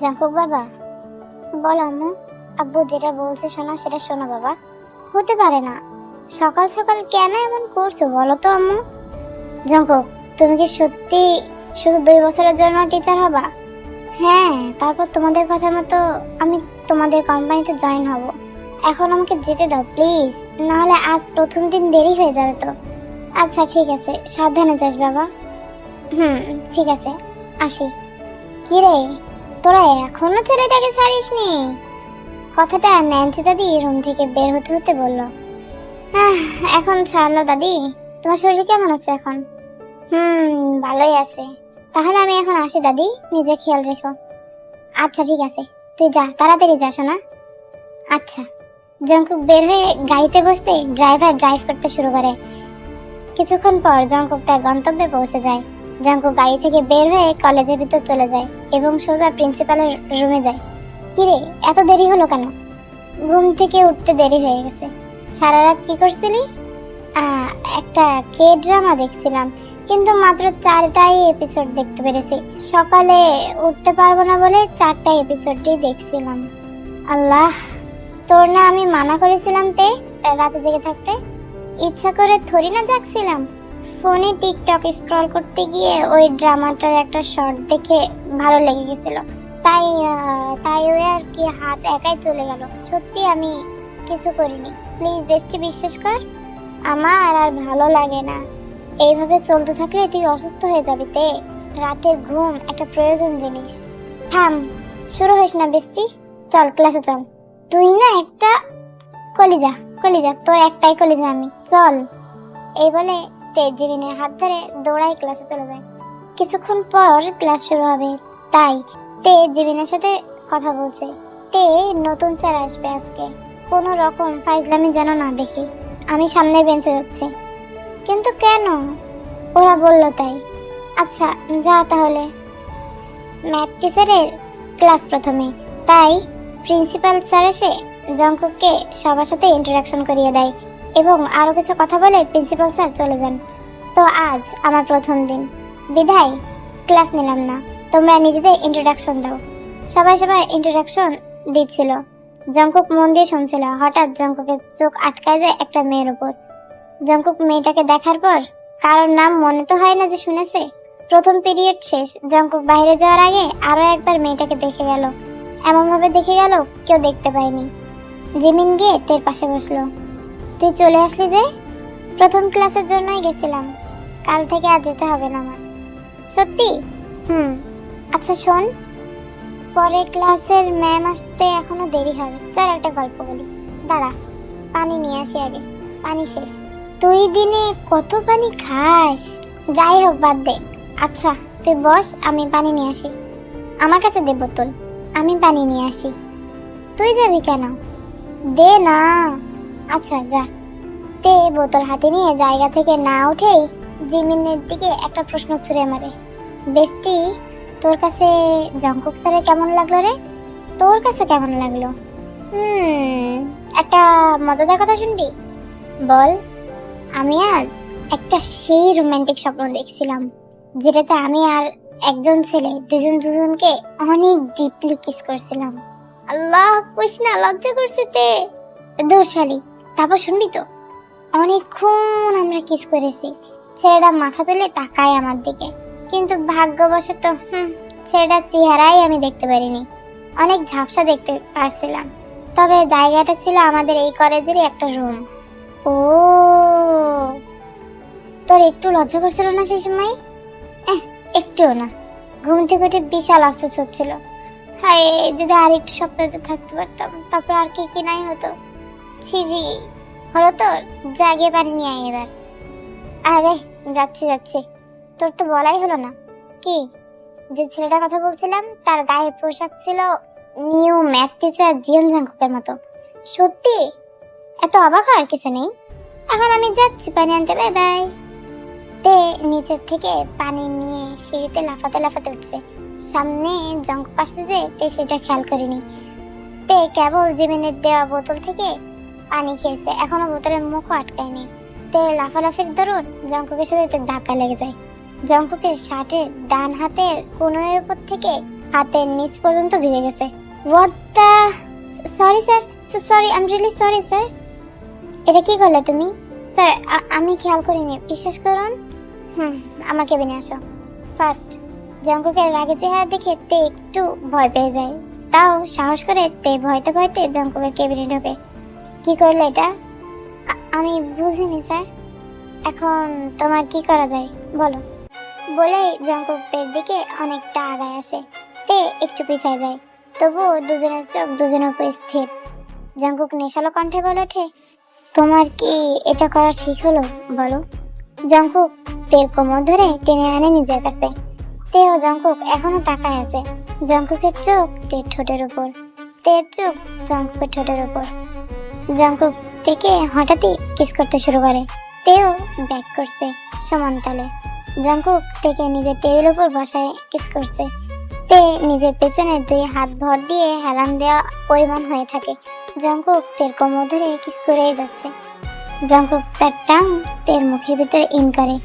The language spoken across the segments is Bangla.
জাঙ্কুক বাবা, বলো আম্মু। আব্বু যেটা বলছে শোনো, সেটা শোনো বাবা। হতে পারে না, সকাল সকাল কেন এমন করছো বলো তো আম্মু। জাঙ্কুক, তুমি কি সত্যি শুধু 2 বছরের জন্য টিচার হবা? হ্যাঁ, তারপর তোমাদের কথা মতো আমি তোমাদের কোম্পানিতে জয়েন হব। এখন আমাকে যেতে দাও প্লিজ, না হলে আজ প্রথম দিন দেরি হয়ে যাবে তো। আচ্ছা ঠিক আছে, সাবধানে যাস বাবা। হুম, ঠিক আছে, আসি। কি রে, তোরা এখনো ছেলেটাকে ছাড়িসনি? কথাটা ন্যান্সি দাদি রুম থেকে বের হতে হতে বলল। হ্যাঁ, এখন ছাড়লো দাদি। তোমার শরীর কেমন আছে এখন? ভালোই আছে। তাহলে আমি এখন আসি দাদি, নিজে খেয়াল রেখো। আচ্ছা ঠিক আছে, তুই যা, তাড়াতাড়ি যা শোনা। আচ্ছা। জঙ্কুক বের হয়ে গাড়িতে বসতে ড্রাইভার ড্রাইভ করতে শুরু করে। কিছুক্ষণ পর জঙ্কুক তার গন্তব্যে পৌঁছে যায়। জঙ্কুক গাড়ি থেকে বের হয়ে কলেজের ভিতর চলে যায় এবং সোজা প্রিন্সিপালের রুমে যায়। কিরে, এত দেরি হলো কেন? ঘুম থেকে উঠতে দেরি হয়ে গেছে। সারা রাত কি করছিলি? একটা কে ড্রামা দেখছিলাম, কিন্তু মাত্র 4টাই এপিসোড দেখতে পেরেছি। সকালে উঠতে পারবো না বলে 4টা এপিসোডই দেখছিলাম। আল্লাহ, তোর না আমি মানা করেছিলাম রাতে জেগে থাকতে? ইচ্ছা করে থরি না জাগছিলাম। ফোনে টিকটক স্ক্রল করতে গিয়ে ওই ড্রামাটার একটা শর্ট দেখে ভালো লেগে গেছিল, তাই তাই ওই আর কি হাত একাই চলে গেল। সত্যি আমি কিছু করিনি, প্লিজ বেস্টি বিশ্বাস কর। আমার আর ভালো লাগে না, এইভাবে চলতে থাকলে তুই অসুস্থ হয়ে যাবি। রাতের ঘুম একটা প্রয়োজন জিনিস। থাম, শুরু হইস না বেস্টি, চল ক্লাসে চল। তুই না একটা কলিজা, কলিজা তোর একটাই কলিজা আমি, চল। এই বলে জিমিনের হাত ধরে দৌড়াই ক্লাসে চলে যায়। কিছুক্ষণ পর ক্লাস শুরু হবে, তাই জিমিনের সাথে কথা বলছে। নতুন স্যার আসবে আজকে, কোনো রকম ফাইজলামি যেন না দেখি। আমি সামনে বেঞ্চে যাচ্ছি। কিন্তু কেন? ওরা বলল তাই। আচ্ছা যা তাহলে। ম্যাথ টিচারের ক্লাস প্রথমে, তাই প্রিন্সিপাল স্যার এসে জঙ্কুককে সবার সাথে ইন্টারাকশন করিয়ে দেয় এবং আরো কিছু কথা বলে প্রিন্সিপাল স্যার চলে যান। তো আজ আমার প্রথম দিন, বিদায় ক্লাস নিলাম না, তোমরা নিজেদের ইন্ট্রোডাকশন দাও। সবাই ইন্ট্রোডাকশন দিচ্ছিল। জঙ্কুক মন দিয়ে শুনছিল। হঠাৎ জঙ্কুকের চোখ আটকায় যায় একটা মেয়ের উপর। জঙ্কুক মেয়েটাকে দেখার পর, কারোর নাম মনে তো হয় না যে শুনেছে। প্রথম পিরিয়ড শেষ, জঙ্কুক বাইরে যাওয়ার আগে আরো একবার মেয়েটাকে দেখে গেল। এমন ভাবে দেখে গেল কেউ দেখতে পায়নি। জিমিন গিয়ে পাশে বসলো। তুই চলে আসলি যে? প্রথম ক্লাসের জন্যই গেছিলাম, কাল থেকে আর যেতে হবে না আমার। সত্যি? আচ্ছা শোন, পরে ক্লাসের ম্যাম আসতে এখনো দেরি হবে, চল একটা গল্প বলি। দাঁড়া, পানি নিয়ে আসি আগে, পানি শেষ। তুই দিনে কত পানি খাস? যাই হোক বাদ দে। আচ্ছা তুই বস, আমি পানি নিয়ে আসি। আমার কাছে দে বোতল, আমি পানি নিয়ে আসি। তুই যাবি কেন? দে না। আচ্ছা যা। বোতল হাতে নিয়ে জায়গা থেকে না উঠেই জিমিনের দিকে একটা প্রশ্ন ছুড়ে মারে। বেস্টি, তোর কাছে জঙ্কুক স্যারের কেমন লাগলো রে? তোর কাছে কেমন লাগলো? একটা মজাদার কথা শুনবি? বল। আমি আজ একটা সেই রোমান্টিক স্বপ্ন দেখছিলাম, যেটাতে আমি আর একজন ছেলে দুজন দুজনকে অনেক ডিপলি কিস করছিলাম। আল্লাহ, কইস না, লজ্জা করছে দূরশালী। তারপর শুনবি তো, অনেকক্ষণ আমরা কিস করেছি। ছেলেটা মাথা তুলে তাকায় আমার দিকে, কিন্তু ভাগ্যবশত ছেলেটার চেহারাই আমি দেখতে পারিনি। অনেক ঝাপসা দেখতে পারছিলাম, তবে জায়গাটা ছিল আমাদের এই কলেজেরই একটা রুম। ও, তোর একটু লজ্জা করছিল না সেই সময়? একটুও না। ঘুম থেকে উঠে বিশাল আফসোস হচ্ছিল। হায়, যদি আর একটু সপ্তাহে থাকতে পারতাম, তারপর আর কি কি নাই হতো। ছিজি হলো তোর, জাগে পানি নিয়ে আয় এবার। আরে যাচ্ছি। তোর তো বলাই হলো না। কি? যে ছেলেটার কথা বলছিলাম, তার গায়ে পোশাক ছিল নিউ ম্যাথ টিচার জিয়ন জাঙ্কুকের মতো। সত্যি? এত অবাক হওয়ার কিছু নেই। এখন আমি যাচ্ছি পানি আনতে, বাই বাই। নিচের থেকে পানি নিয়ে সিঁড়িতে লাফাতে উঠছে। সামনে জঙ্কুক আসছে যে সেটা খেয়াল করিনি। কেবল জিমিনের দেওয়া বোতল থেকে পানি খেয়েছে, এখনো বোতলের মুখও আটকায়নি। লাফালাফির দরুন জঙ্কুকের সাথে ধাক্কা লেগে যায়। জঙ্কুকের শার্টের ডান হাতের কোণের উপর থেকে হাতের নিচ পর্যন্ত ভিজে গেছে। What the, sorry sir, sorry, I am really sorry sir. এটা কি করলে তুমি? স্যার আমি খেয়াল করিনি, বিশ্বাস করুন। আমার কেবিনে আসো। ফার্স্ট জঙ্কুকের রাগে চেহারা দেখে তে একটু ভয় পেয়ে যায়, তাও সাহস করে তে ভয়তে ভয়তে জঙ্কুকের কেবিনে ঢোকে। কি করলে এটা? আমি বুঝিনি স্যার। এখন তোমার কি করা যায় বলো। বলেই জঙ্কুক তের দিকে অনেকটা আগায় আসে। তে একটু পিছায় যায়, তবুও দুজনের চোখ দুজনের উপর স্থির। জঙ্কুক নেশালো কণ্ঠে বলে ওঠে, তোমার কি এটা করা ঠিক হলো বলো? জঙ্কুক তের কোমর ধরে টেনে আনে নিজের কাছে। তে ও জঙ্কুক এখনো তাকায় আছে। জঙ্কুকের চোখ তের ঠোঁটের উপর, তের চোখ জঙ্কুকের ঠোঁটের উপর। জঙ্কুক থেকে হঠাৎই কিস করতে শুরু করে। তেও ব্যাক করছে সমান তালে। জঙ্কুক থেকে নিজের টেবিল উপর বসায় কিস করছে। তে নিজের পেছনে দুই হাত ভর দিয়ে হেলান দেওয়া পরিমাণ হয়ে থাকে। জঙ্কুক তের কোমর ধরে কিস করেই যাচ্ছে। জঙ্কুক তার টাং তের মুখের ভিতরে ইন করে।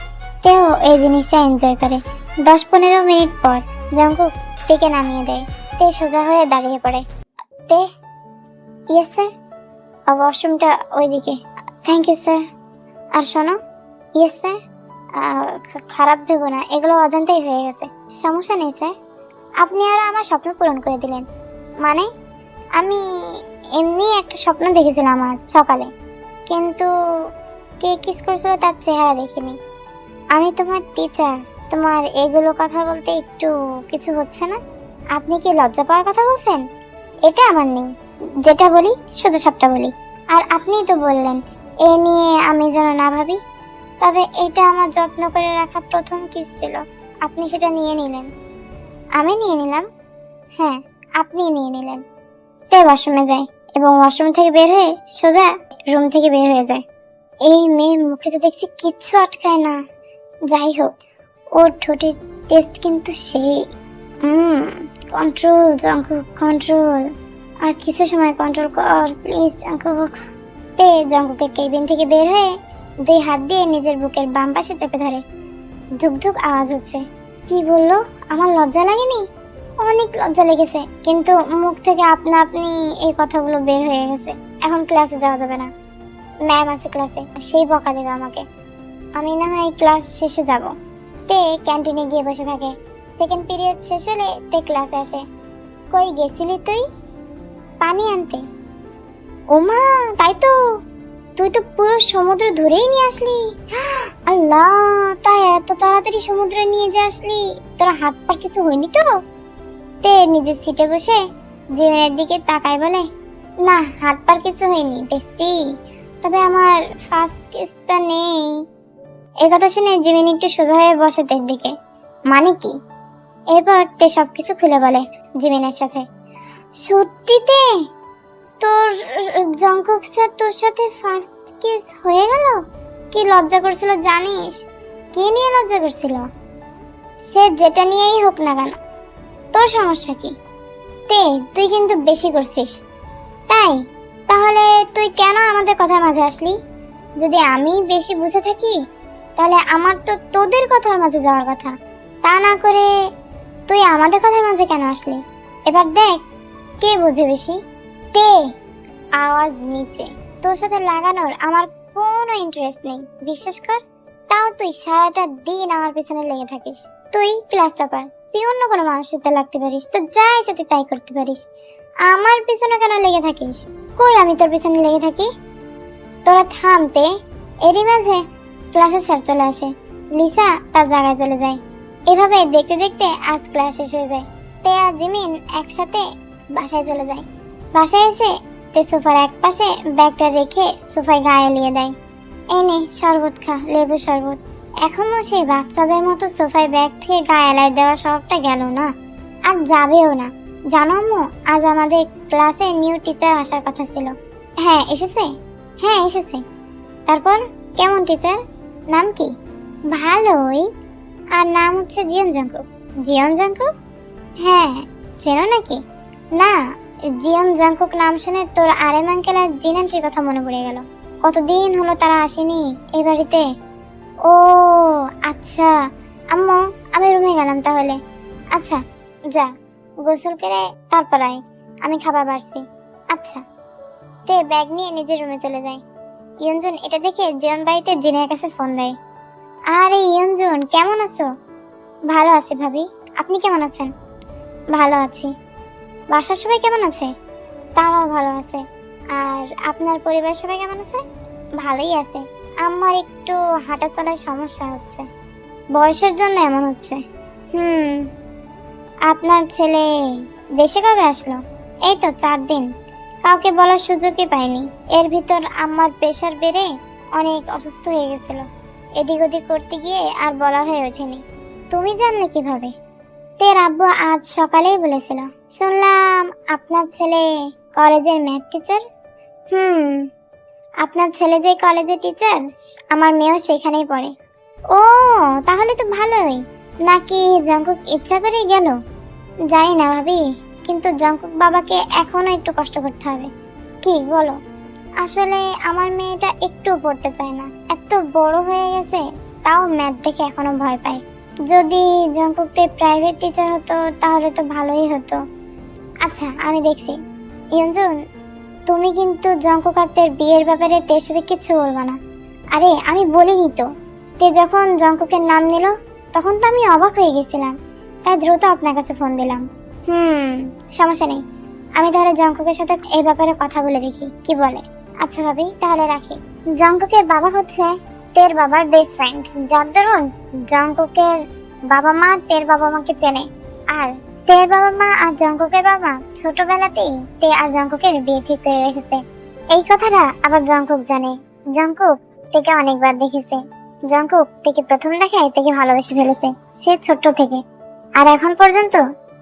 তেও এই জিনিসটা এনজয় করে। 10-15 মিনিট পর জঙ্কুক তেকে নামিয়ে দেয়। তে সোজা হয়ে দাঁড়িয়ে পড়ে। তে, ইয়েস স্যার। ওয়াশরুমটা ওইদিকে। Thank you sir. আর শোনো। Yes sir. খারাপ ভেবো না, এগুলো অজান্তেই হয়ে গেছে। সমস্যা নেই স্যার। আপনি আর আমার স্বপ্ন পূরণ করে দিলেন। মানে আমি এমনি একটা স্বপ্ন দেখেছিলাম আজ সকালে, কিন্তু কে কিস করছিল তার চেহারা দেখিনি। আমি তোমার টিচার, তোমার এগুলো কথা বলতে একটু কিছু হচ্ছে না? আপনি কি লজ্জা পাওয়ার কথা বলছেন? এটা আমার নেই, যেটা বলি শুধু সবটা বলি। আর আপনিই তো বললেন এ নিয়ে আমি যেন না ভাবি। তবে এটা আমার যত্ন করে রাখা প্রথম কিস ছিল, আপনি সেটা নিয়ে নিলেন। আমি নিয়ে নিলাম? হ্যাঁ, আপনিই নিয়ে নিলেন। তে ওয়াশরুমে যায় এবং ওয়াশরুম থেকে বের হয়ে সোজা রুম থেকে বের হয়ে যায়। এই মেয়ের মুখে তো দেখছি কিচ্ছু আটকায় না। যাই হোক, ওর ঠোঁটের টেস্ট কিন্তু সেই। Control Jungkook, control. আর কিছু সময় কন্ট্রোল কর প্লিজ জঙ্কুক। তে জঙ্কুকের কেবিন থেকে বের হয়ে দুই হাত দিয়ে নিজের বুকের বাম পাশে চেপে ধরে। ধুক ধুক আওয়াজ হচ্ছে। কি বললো? আমার লজ্জা লাগেনি? অনেক লজ্জা লেগেছে, কিন্তু মুখ থেকে আপনা আপনি এই কথাগুলো বের হয়ে গেছে। এখন ক্লাসে যাওয়া যাবে না, ম্যাম আছে ক্লাসে, সেই বকা দেবে আমাকে। আমি না হয় ক্লাস শেষে যাব। তে ক্যান্টিনে গিয়ে বসে থাকে। সেকেন্ড পিরিয়ড শেষ হলে তে ক্লাসে আসে। কই গেছিলি তুই? পানি আনতে। ওমা, তাই তো, তুই তো পুরো সমুদ্র ধরেই নিয়ে আসলি। আল্লাহ, তাই এত তাড়াতাড়ি সমুদ্রে নিয়ে যে আসলি, তোর হাত পা কিছু হয়নি তো? তে নিজের সিটে বসে জিমিনের দিকে তাকায় বলে, না হাত পা কিছু হয়নি বেস্টি, তবে আমার ফার্স্ট কিসটা নেই। এই কথা শুনে জিমিন একটু সোজা হয়ে বসে তের দিকে। মানে কি? এরপর তে সবকিছু খুলে বলে জিমিনের সাথে। সত্যিতে তোর জঙ্কুক স্যার তোর সাথে ফার্স্ট কিস হয়ে গেল? কি লজ্জা করছিল জানিস? কে নিয়ে লজ্জা করছিল? সে যেটা নিয়েই হোক না কেন, তোর সমস্যা কি? তে তুই কিন্তু বেশি করছিস। তাই? তাহলে তুই কেন আমাদের কথার মাঝে আসলি? যদি আমি বেশি বুঝে থাকি তাহলে আমার তো তোদের কথার মাঝে যাওয়ার কথা, তা না করে তুই আমাদের কথার মাঝে কেন আসলি? এবার দেখ কে বুঝে বেশি। তে আওয়াজ নিচে। তোর সাথে লাগানোর আমার কোনো ইন্টারেস্ট নেই, বিশ্বাস কর। তাও তুই সারাটা দিন আমার পিছনে লেগে থাকিস। তুই ক্লাস টপার, তুই অন্য কোনো মানুষের সাথে লাগতে পারিস, তো যা ইচ্ছে তুই তাই করতে পারিস। আমার পিছনে কেন লেগে থাকিস? কই আমি তোর পিছনে লেগে থাকি? তোরা থামতে। এরই মাঝে ক্লাসে স্যার চলে আসে। লিসা তার জায়গায় চলে যায়। এভাবে দেখতে দেখতে আজ ক্লাস শেষ হয়ে যায়। তে আর জিমিন একসাথে বাসায় চলে যায়। বাসায় এসে তে সোফার এক পাশে ব্যাগটা রেখে সোফায় গায়ে এলিয়ে দেয়। এনে শরবত খা, লেবু শরবত। এখনো সেই বাচ্চাদের মতো সোফায় ব্যাগ থেকে গায়ে এলাই দেওয়া সবটা গেল না, আর যাবেও না। জানো আম্মু, আজ আমাদের ক্লাসে নিউ টিচার আসার কথা ছিল। হ্যাঁ এসেছে? হ্যাঁ এসেছে। তারপর কেমন টিচার? নাম কি? ভালোই। আর নাম হচ্ছে জিয়ন জঙ্কুক। জিয়ন জঙ্কুক? হ্যাঁ, চেনো নাকি? না, জিয়ন জঙ্কুক নাম শুনে তোর আরেম আঙ্কেল আর জিন আন্টির কথা মনে পড়ে গেল। কতদিন হলো তারা আসেনি এই বাড়িতে। ও আচ্ছা, আম্মু, আমি রুমে গেলাম তাহলে। আচ্ছা, যা গোসল করে তারপর আয়, আমি খাবার বাড়ছি। আচ্ছা। তে ব্যাগ নিয়ে নিজের রুমে চলে যায়। ইয়ঞ্জন এটা দেখে জিয়ন বাড়িতে জিনের কাছে ফোন দেয়। আরে ইয়ঞ্জন, কেমন আছো? ভালো আছি ভাবি, আপনি কেমন আছেন? ভালো আছি। বাসার সবাই কেমন আছে? তারাও ভালো আছে। আর আপনার পরিবার সবাই কেমন আছে? ভালোই আছে। আমার একটু হাঁটা চলায় সমস্যা হচ্ছে, বয়সের জন্য এমন হচ্ছে। হুম। আপনার ছেলে দেশে কবে আসলো? এই তো 4 দিন। কাউকে বলার সুযোগই পাইনি। এর ভিতর আমার প্রেশার বেড়ে অনেক অসুস্থ হয়ে গেছিল। এদিক ওদিক করতে গিয়ে আর বলা হয়ে ওঠেনি। তুমি জানলে কিভাবে? তের আব্বু আজ সকালেই বলেছিল। শুনলাম আপনার ছেলে কলেজের ম্যাথ টিচার। হুম। আপনার ছেলে যে কলেজের টিচার, আমার মেয়েও সেখানেই পড়ে। ও, তাহলে তো ভালোই। নাকি জঙ্কুক ইচ্ছা করে গেল? জানি না ভাবি, কিন্তু জঙ্কুক বাবাকে এখনো একটু কষ্ট করতে হবে। কি বলো? আসলে আমার মেয়েটা একটু পড়তে চায় না, এত বড় হয়ে গেছে, তাও ম্যাথ দেখে এখনো ভয় পায়। যদি জঙ্কুককে প্রাইভেট টিচার হতো তাহলে তো ভালোই হতো। আচ্ছা, আমি দেখছি। ইয়ঞ্জন, তুমি কিন্তু জঙ্কুক আর তের বিয়ের ব্যাপারে তের সাথে কিচ্ছু বলবা না। আরে আমি বলিনি তো। তে যখন জঙ্কুকের নাম নিল তখন তো আমি অবাক হয়ে গেছিলাম, তাই দ্রুত আপনার কাছে ফোন দিলাম। সমস্যা নেই, আমি তাহলে জঙ্কুকের সাথে এই ব্যাপারে কথা বলে দেখি কি বলে। আচ্ছা ভাবি, তাহলে রাখি। জঙ্কুকের বাবা হচ্ছে তের বাবার বেস্ট ফ্রেন্ড, যার দরুন জঙ্কুকের বাবা মা তের বাবা মাকে চেনে। আর তের বাবা মা আর জঙ্কুকের বাবা ছোটবেলাতেই তে আর জঙ্কুকের বিয়ে ঠিক করে রেখেছে। এই কথাটা আবার জঙ্কুক জানে। জঙ্কুক তেকে অনেকবার দেখেছে। জঙ্কুক তেকে প্রথম দেখায় তেকে ভালোবেসে ফেলেছে সে ছোট্ট থেকে। আর এখন পর্যন্ত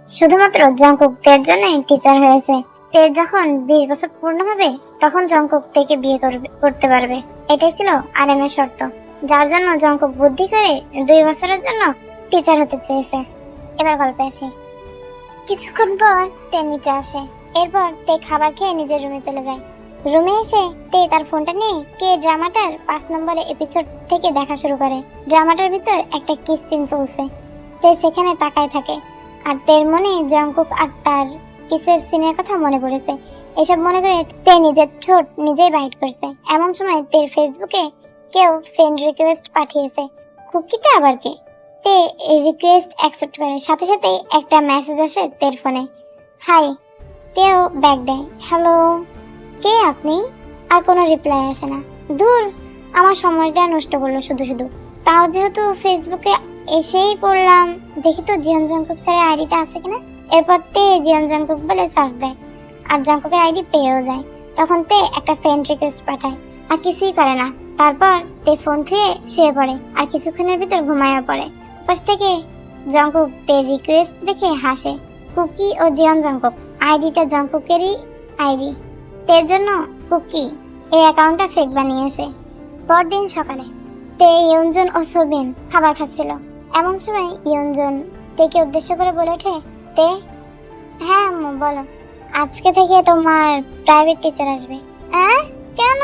শুধুমাত্র জঙ্কুক তের জন্যই টিচার হয়েছে। তের যখন 20 বছর পূর্ণ হবে তখন জঙ্কুক তেকে বিয়ে করতে পারবে। এটাই ছিল আরেমের শর্ত, যার জন্য জঙ্কুক বুদ্ধি করে 2 বছরের জন্য টিচার হতে চেয়েছে। এবার গল্পে আসে। কিছুক্ষণ পর তে নিচে আসে। এরপর তে খাবার খেয়ে নিজের রুমে চলে যায়। রুমে এসে তে তার ফোনটা নিয়ে কে ড্রামাটার 5 নম্বরের এপিসোড থেকে দেখা শুরু করে। ড্রামাটার ভিতর একটা কিস সিন চলছে। তে সেখানে তাকায় থাকে আর তের মনে জঙ্কুক আর তার কিসের সিনের কথা মনে পড়েছে। এসব মনে করে তে নিজের ঠোঁট নিজেই বাইট করছে। এমন সময় তের ফেসবুকে কেউ ফ্রেন্ড রিকোয়েস্ট পাঠিয়েছে। কুকিটা আবার কে? তে রিকোয়েস্ট অ্যাকসেপ্ট করে, সাথে সাথেই একটা মেসেজ আসে তের ফোনে। হাই। তেও ব্যাক দেয়, হ্যালো, কে আপনি? আর কোনো রিপ্লাই আসে না। দূর, আমার সময়টা নষ্ট করলো শুধু শুধু। তাও যেহেতু ফেসবুকে এসেই পড়লাম, দেখি তো জিয়ন জঙ্কুক স্যারের আইডিটা আছে কিনা। এরপর তে জিয়ন জঙ্কুক বলে সার্চ দেয় আর জঙ্কুকের আইডি পেয়েও যায়। তখন তে একটা ফ্রেন্ড রিকোয়েস্ট পাঠায় আর কিছুই করে না। তারপর তে ফোন থুয়ে শুয়ে পড়ে আর কিছুক্ষণের ভিতর ঘুমায়া পড়ে। পাশ থেকে জঙ্কুক তে রিকোয়েস্ট দেখে হাসে। কুকি ও জিয়ন জঙ্কুক, আইডিটা জঙ্কুকেরই আইডি। তের জন্য কুকি এই অ্যাকাউন্টটা ফেক বানিয়েছে। পরদিন সকালে তে, ইয়ঞ্জন ও সোবিন খাবার খাচ্ছিল। এমন সময় ইয়ঞ্জন তেকে উদ্দেশ্য করে বলে ওঠে, তে। হ্যাঁ আম্মু বলো। আজকে থেকে তোমার প্রাইভেট টিচার আসবে। কেন?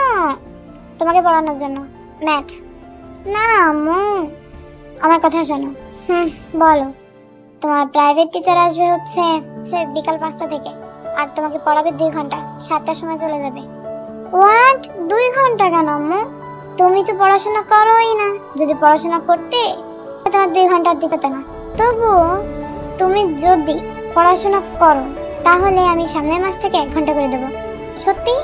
তোমাকে পড়ানোর জন্য, ম্যাথ। না আম্মু, আমার কথা শোনো। বলো। তোমার প্রাইভেট টিচার আসবে হচ্ছে বিকাল 5টা থেকে, আর তোমাকে পড়াবে 2 ঘন্টা। 7টার সময় চলে যাবে। হোয়াট? 2 ঘন্টা কেন আম্মু? তুমি তো পড়াশোনা করোই না। যদি পড়াশোনা করতে তোমার 2 ঘন্টা দিতে না। তবুও তুমি যদি পড়াশোনা করো তাহলে আমি সামনের মাস থেকে 1 ঘন্টা করে দেবো। সত্যি?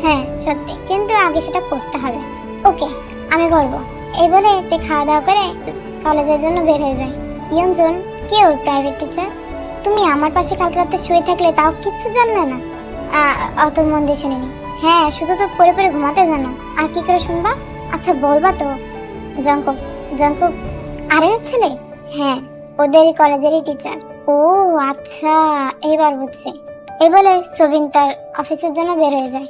হ্যাঁ সত্যি, কিন্তু আগে সেটা করতে হবে। ওকে, আমি করবো। এই বলে তে খাওয়া দাওয়া করে কলেজের জন্য বের হয়ে যায়। ইয়ঞ্জন, কে ওর প্রাইভেট টিচার? তুমি আমার পাশে কাল রাতে শুয়ে থাকলে তাও কিচ্ছু জানলে না? অত মন দিয়ে শুনিনি। হ্যাঁ, শুধু তো পরে পরে ঘুমাতে জানো। আর কি করে শুনবা? আচ্ছা বলবা তো। জঙ্কুক। জঙ্কুক আরের ছেলে? হ্যাঁ, ওদের কলেজেরই টিচার। ও আচ্ছা, এইবার বুঝছি। এই বলে সোবিন তার অফিসের জন্য বের হয়ে যায়।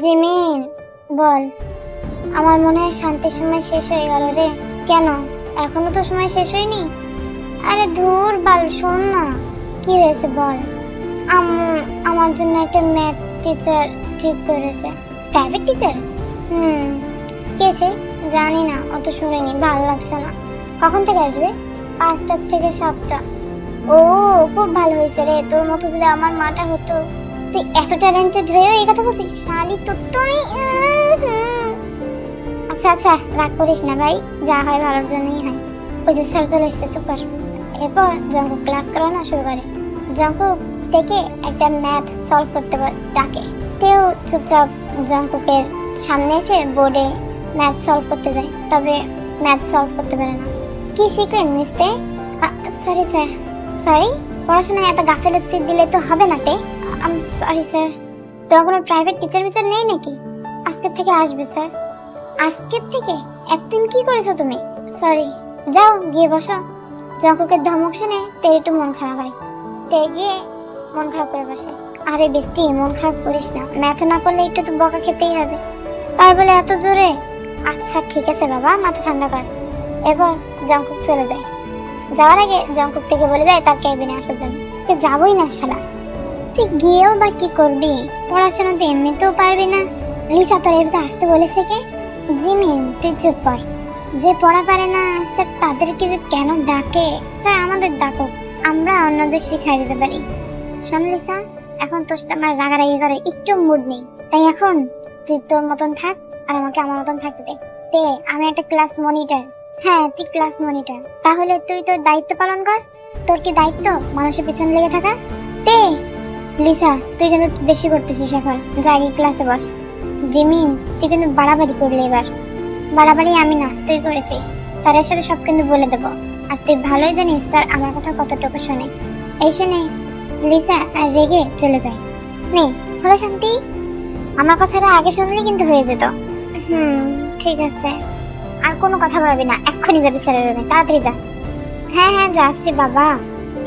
জিমিন বল। আমার মনে হয় শান্তির সময় শেষ হয়ে গেল রে। কেন? এখনো তো সময় শেষ হয়নি। আরে ধুর বাল, শোন না। কি হয়েছে বল। আম্মু আমার জন্য একটা ম্যাথ টিচার ঠিক করেছে। Private teacher? কে সে? জানি না, অত শুনিনি, ভালো লাগছে না। কখন থেকে আসবে? 5টা থেকে 7টা। ও, খুব ভালো হয়েছে রে, তোর মতো যদি আমার মাটা হতো। তুই এত ট্যালেন্টেড হয়েও এই কথা বলছিস? শালি তো তুই। আচ্ছা আচ্ছা, রাগ করিস না ভাই, যা হয় ভালোর জন্যই হয়। ওই যে স্যার চলে এসেছে, চুপ কর। এরপর জঙ্কুক ক্লাস করানো শুরু করে। জঙ্কুক থেকে একটা ম্যাথ সলভ করতে ডাকে। তেও চুপচাপ জঙ্কুকের সামনে এসে বোর্ডে ম্যাথ সলভ করতে যায়, তবে ম্যাথ সলভ করতে পারে না। কি শিখলেন মিস্তে? Sorry sir. সরি? পড়াশোনায় এত গাফিলতি দিলে তো হবে না তে। Sorry sir. তোমার কোনো প্রাইভেট টিচার বিচার নেই নাকি? আজকের থেকে আসবে স্যার। আজকের থেকে? একদিন কি করেছো তুমি? সরি। যাও গিয়ে বসো। জঙ্কুকের ধমক শুনে তে একটু মন খারাপ হয়। তে গিয়ে মন খারাপ করে বসে। আরে বেস্টি, মন খারাপ করিস না, ম্যাথ না করলে একটু তো বকা খেতেই হবে। তাই বলে এত জোরে? আচ্ছা ঠিক আছে বাবা, মাথা ঠান্ডা কর। এরপর জঙ্কুক চলে যায়। যাওয়ার আগে জঙ্কুক থেকে বলে যায় তার কেবিনে আসার জন্য। যাবই না শালা। তুই গিয়েও বা কি করবি? পড়াশোনা তো এমনিতেও পারবি না। লিসা তোর এর আসতে বলেছে কে? জিমিন, তুই চুপ কর। যে পড়া পারে না স্যার তাদেরকে যে কেন ডাকে? স্যার আমাদের ডাকুক, আমরা অন্যদের শিখাই দিতে পারি। শোন লিসা, এখন তোর সাথে আমার রাগারাগি করে একটু মুড নেই, তাই এখন তুই তোর মতন থাক আর আমাকে আমার মতন থাকতে দে। তে, আমি একটা ক্লাস মনিটর। হ্যাঁ, তুই ক্লাস মনিটর। তাহলে তুই তোর দায়িত্ব পালন কর। তোর কি দায়িত্ব মানুষের পিছনে লেগে থাকা? তে, লিসা তুই কিন্তু বেশি করতেছিস এখন, যা গিয়ে ক্লাসে বস। জিমিন, তুই কিন্তু বাড়াবাড়ি করলি এবার। বাড়াবাড়ি আমি না, তুই করেছিস। স্যারের সাথে সব কিন্তু বলে দেবো। আর তুই ভালোই জানিস স্যার আমার কথা কতটুকু শোনে। এই শুনে লিসা আর রেগে চলে যায়। নে, হলো শান্তি? আমার কথাটা আগে শুনলে কিন্তু হয়ে যেত। ঠিক আছে। আর কোনো কথা বলবি না, এক্ষুনি যাবি স্যারের রুমে, তাড়াতাড়ি যা। হ্যাঁ হ্যাঁ যাচ্ছি বাবা।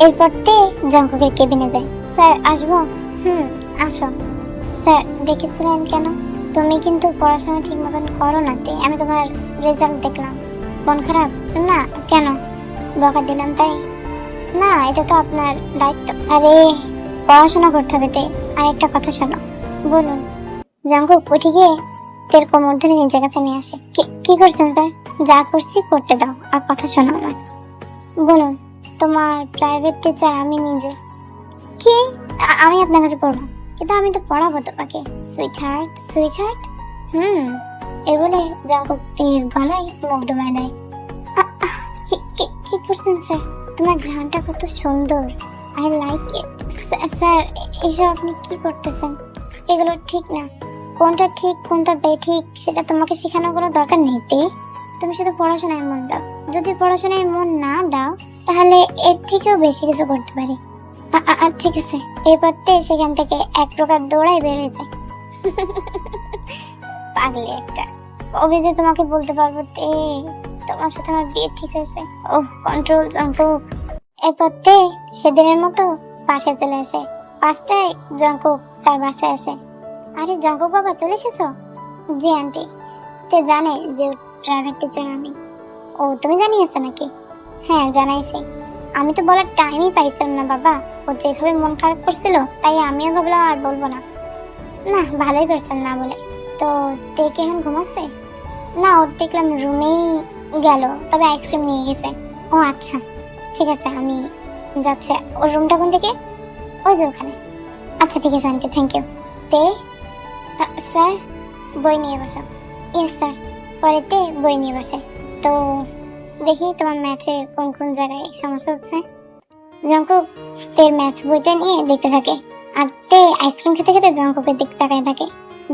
এরপর তে জঙ্কুকের কেবিনে যায়। স্যার আসবো? আসো। স্যার ডেকেছিলেন কেন? তুমি কিন্তু পড়াশোনা ঠিক মতন করো না তে, আমি তোমার রেজাল্ট দেখলাম। মন খারাপ? না কেন? বকা দিলাম তাই? না, এটা তো আপনার দায়িত্ব। আরে পড়াশোনা করতে হবে তে। আর একটা কথা শোনো। বলুন। জঙ্কুক উঠে গিয়ে তের কোমর ধরে নিজের কাছে নিয়ে আসে। কি করছেন স্যার? যা করছি করতে দাও, আর কথা শোনো আমার। বলুন। তোমার প্রাইভেট টিচার আমি নিজে। কি? আমি আপনার কাছে পড়বো? কিন্তু আমি তো পড়াবো তোমাকে। Sweetheart sweetheart. এ বলে জঙ্কুক তীর গলায় মুখ ডুবায় দেয়। কি করছেন স্যার? তোমার ঘ্রাণটা কত সুন্দর, আই লাইক ইট। স্যার এসব আপনি কি করতেছেন? এগুলো ঠিক না। কোনটা ঠিক কোনটা বেঠিক সেটা তোমাকে শেখানোর কোনো দরকার নেই। তুমি শুধু পড়াশোনায় মন দাও। যদি পড়াশোনায় মন না দাও তাহলে এর থেকেও বেশি কিছু করতে পারি। ঠিক আছে। এরপর সেখান থেকে এক প্রকার দৌড়াই বের হয়ে যায়। পাগলি একটা। কবে যে তোমাকে বলতে পারবো তোমার সাথে আমার বিয়ে ঠিক হয়েছে। ওহ কন্ট্রোল জঙ্কুক। এরপর সেদিনের মতো বাসায় চলে আসে। 5টায় জঙ্কুক তার বাসায় আসে। আরে জঙ্কুক বাবা, চলে এসেছো? জি আন্টি। তে জানে যে প্রাইভেট টিচার আমি। ও তুমি জানিয়েছো নাকি? হ্যাঁ জানাইছি। আমি তো বলার টাইমই পাইছিলাম না বাবা। ও যেভাবে মন খারাপ করছিল তাই আমিও ভাবলাম আর বলবো না। না ভালোই করছেন না বলে। তো তে কি এখন ঘুমাচ্ছে? না, ও দেখলাম রুমেই গেল, তবে আইসক্রিম নিয়ে গেছে। ও আচ্ছা ঠিক আছে, আমি যাচ্ছি। ওর রুমটা কোন দিকে? ওই যে ওখানে। আচ্ছা ঠিক আছে আন্টি, থ্যাংক ইউ। তে স্যার বই নিয়ে বসো। Yes sir. পরেতে বই নিয়ে বসে। তো দেখি তোমার ম্যাথে কোন কোন জায়গায় সমস্যা হচ্ছে। জঙ্কুক তের ম্যাথ বইটা নিয়ে দেখতে থাকে। আর তে আইসক্রিম খেতে খেতে জঙ্কুকের দিকে তাকায় থাকে।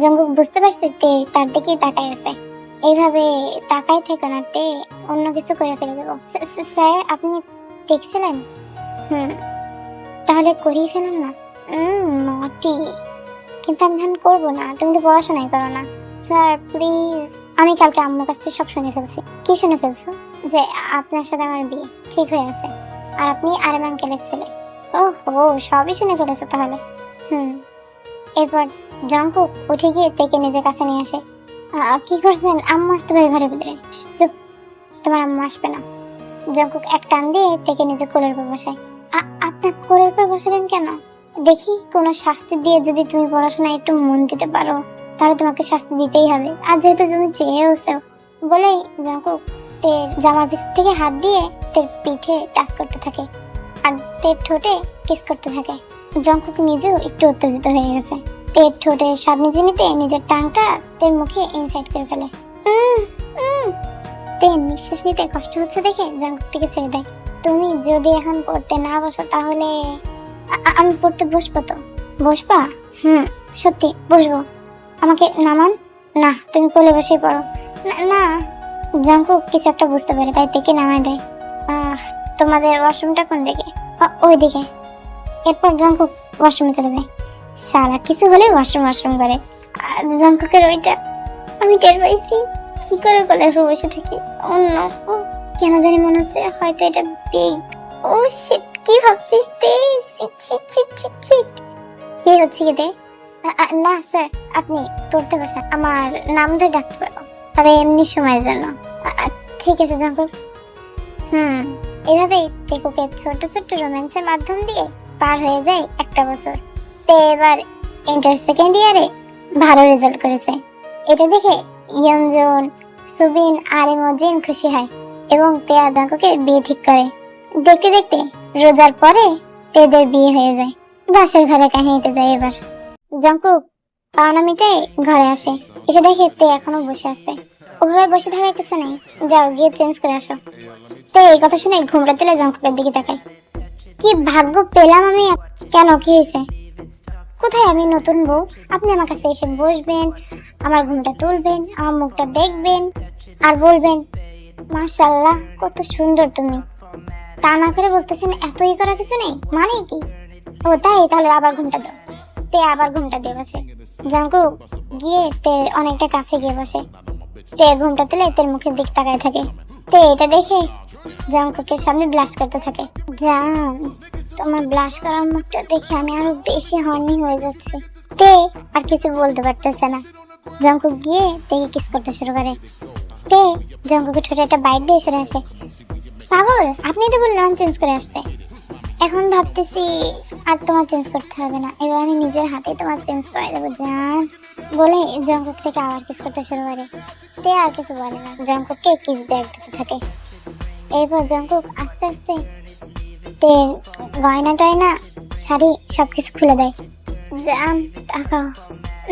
জঙ্কুক বুঝতে পারছে তে তার দিকেই তাকায় আছে। এইভাবে তাকাই থেকে না তে অন্য কিছু করে ফেলে দেবো। স্যার আপনি দেখছিলেন? তাহলে করিয়ে ফেলুন না। নটি। কিন্তু আমি ধ্যান করবো না, তুমি তো পড়াশোনাই করো না। Sir please. আমি কালকে আম্মুর কাছ থেকে সব শুনে ফেলছি। কি শুনে ফেলছো? যে আপনার সাথে আমার বিয়ে ঠিক হয়ে আছে আর আপনি আরেম আঙ্কেলের ছেলে। ওহো, সবই শুনে ফেলেছো তাহলে। এরপর জঙ্কুক উঠে গিয়ে তেকে নিজের কাছে নিয়ে আসে। কি করছেন? আম্মু আসতে পারে ঘরের ভিতরে। চুপ, তোমার আম্মু আসবে না। জঙ্কুক এক টান দিয়ে তেকে নিজে কোলের উপর বসায়। আপনার কোলের উপর বসালেন কেন? দেখি কোনো শাস্তি দিয়ে যদি তুমি পড়াশোনায় একটু মন দিতে পারো তাহলে তোমাকে শাস্তি দিতেই হবে। আর যেহেতু তুমি চেয়েওছো, বলেই জঙ্কুক তের জামার পিছন থেকে হাত দিয়ে তের পিঠে টাচ করতে থাকে আর তের ঠোঁটে কিস করতে থাকে। জঙ্কুক নিজেও একটু উত্তেজিত হয়ে গেছে। তের ঠোঁটে স্বাদ নিতে নিতে নিজের টাংটা তের মুখে ইনসাইড করে ফেলে। তের নিঃশ্বাস নিতে কষ্ট হচ্ছে দেখে জঙ্কুক থেকে ছেড়ে দেয়। তুমি যদি এখন পড়তে না বসো তাহলে আমি পড়তে বসবো তো। বসবা? সত্যি বসবো। আমাকে নামান। না, তুমি কোলে বসেই পড়ো। না। জঙ্কুক কিছু একটা বুঝতে পারে, তাই থেকে নামায় দেয়। তোমাদের ওয়াশরুমটা কোন দিকে? ওই দিকে। এরপর জঙ্কুক ওয়াশরুমে চলে যায়। সারা কিছু হলে ওয়াশরুম করে। জঙ্কুকের ওইটা আমি টের পাইছি। কি করে কোলে বসে থাকি? অন্য কেন জানি মনে হচ্ছে হয়তো এটা বিগ। ও শিট, কি ভাবছিস তুই? কি হচ্ছে কি রে? না স্যার, আপনি পড়তে বসেন, আমার নাম ধরে ডাকতে পারবো, তবে এমনি সময়ের জন্য। ঠিক আছে জঙ্কুক। এভাবেই টেকুকে ছোট ছোট রোম্যান্সের মাধ্যম দিয়ে পার হয়ে যায় একটা বছর। তে এবার ইন্টার সেকেন্ড ইয়ারে ভালো রেজাল্ট করেছে। এটা দেখে ইয়নজুন, সুবিন আর ইমোজিন খুশি হয় এবং তে আর জঙ্কুকে বিয়ে ঠিক করে। দেখতে দেখতে রোজার পরে তেদের বিয়ে হয়ে যায়। বাসের ঘরে কাহিনীতে যায় এবার। জঙ্কুক পাওনা মিটাই ঘরে আসে। এসে দেখে তে এখনো বসে আছে। ওভাবে বসে থাকার কিছু নেই, যাও গিয়ে চেঞ্জ করে আসো। তে এই কথা শুনে ঘুমটা তুলে জঙ্কুকের দিকে তাকায়। কি ভাগ্য পেলাম আমি। কেন, কি হয়েছে? কোথায় আমি নতুন বউ? আপনি আমার কাছে এসে বসবেন, আমার ঘুমটা তুলবেন, আমার মুখটা দেখবেন আর বলবেন মাশাআল্লাহ কত সুন্দর তুমি। তা না করে বলতেছেন এতই করা কিছু নেই, মানে কি? ও তাই, তাহলে আবার ঘুমটা দাও। তে আবার ঘুমটা দিয়ে বসে। জঙ্কুক গিয়ে তের অনেকটা কাছে গিয়ে বসে। তে ঘুমটা তুলে তের মুখের দিক তাকায় থাকে। তে এটা দেখে জঙ্কুকের সামনে ব্লাশ করতে থাকে। জান, তোমার ব্লাশ করার মুখটা দেখে আমি আরো বেশি হর্নি হয়ে যাচ্ছি। তে আর কিছু বলতে পারতেছে না। জঙ্কুক গিয়ে তেকে কিস করতে শুরু করে। তে জঙ্কুকের ঠোঁটে একটা বাইট দিয়ে সরে আসে। পাগল, আপনি তো বললেন চেঞ্জ করে আসতে। এখন ভাবতেছি আর তোমার চেঞ্জ করতে হবে না, এবার আমি নিজের হাতে তোমার চেঞ্জ করে দেবো জান। বলে জঙ্কুক থেকে আবার কিস করতে শুরু করে। তে আর কিছু বলে না, জঙ্কুককে কিস ব্যাগ দিতে থাকে। এরপর জঙ্কুক আস্তে আস্তে তে গয়না টয়না শাড়ি সবকিছু খুলে দেয়। জান তাকাও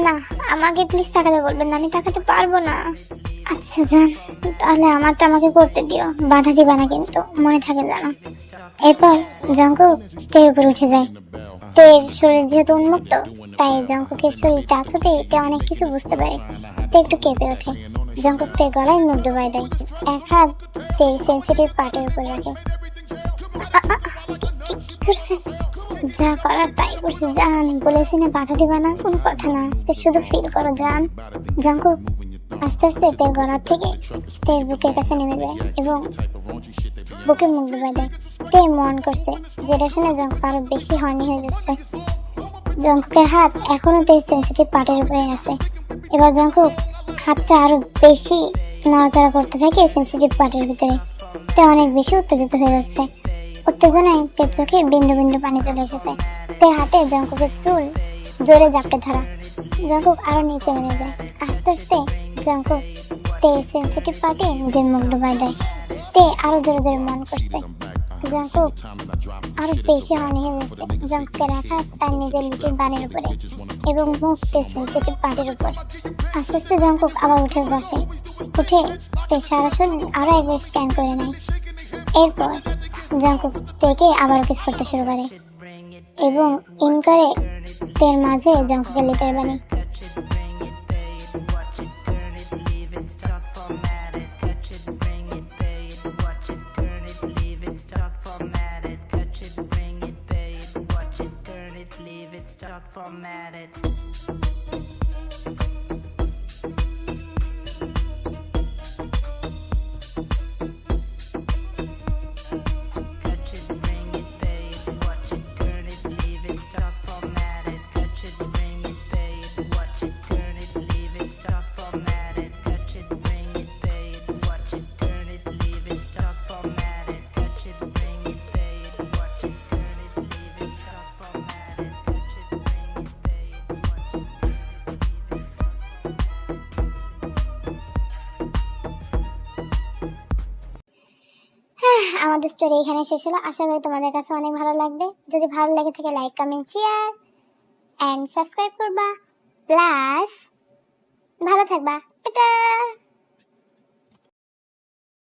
না, আমাকে প্লিজ তাকাতে বলবেন না, আমি তাকাতে পারবো না। আচ্ছা জান, তাহলে আমারটা আমাকে করতে দিও, বাধা দিবা না কিন্তু, মনে থাকে জানো। এরপর জঙ্কুক তের উপর উঠে যায়। তের শরীর যেহেতু উন্মুক্ত, তাই জঙ্কুকের শরীর টাচ হতে তে অনেক কিছু বুঝতে পারে। তে একটু কেঁপে ওঠে। জঙ্কুক তের গলায় মুখ ডুবাই দেয়, এক হাত তের সেন্সিটিভ পার্টের উপর রাখে। কি করছে? যা করার তাই করছে জান, বলেছি না বাধা দিবা না, কোনো কথা না, আজকে শুধু ফিল করো জান। জঙ্কুক আস্তে আস্তে তের গলার থেকে তের বুকের কাছে নেমে যায় এবং বুকে মুখ ডুবাই দেয়। তে মন করছে, যেটা শুনে জঙ্কুক আরো বেশি হর্নি হয়ে যাচ্ছে। জঙ্কুকের হাত এখনো তের সেন্সিটিভ পার্টের উপরে আছে। এবার জঙ্কুক হাতটা আরো বেশি নড়াচড়া করতে থাকে সেন্সিটিভ পার্টের ভিতরে। তে অনেক বেশি উত্তেজিত হয়ে যাচ্ছে। উত্তেজনায় তের চোখে বিন্দু বিন্দু পানি চলে এসেছে। তের হাতে জঙ্কুকের চুল জোরে জাপটে ধরা। জঙ্কুক আরো নিচে নেমে যায়। আস্তে আস্তে জঙ্কুক তে সেন্সিটিভ পার্টে নিজের মুখ ডুবাই দেয়। তে আরো জোরে জোরে মন করছে। জঙ্কুক আরো বেশি হর্নি হয়ে যাচ্ছে। জঙ্কুকের রাখা তার নিজের লিটিল বানের উপরে এবং মুখ তে সেন্সিটিভ পার্টের উপর। আস্তে আস্তে জঙ্কুক আবার উঠে বসে। উঠে তে সারা শরীর আরো একবার স্ক্যান করে নেয়। এরপর জঙ্কুক তেকে আবারও কিস করতে শুরু করে এবং ইন করে তের মাঝে জঙ্কুকের লিটার বানায়। আমাদের স্টোরি এখানে শেষ হলো। আশা করি তোমাদের কাছে অনেক ভালো লাগবে। যদি ভালো লাগে থাকে like comment share and subscribe করবা। প্লাস ভালো থাকবা। টাটা।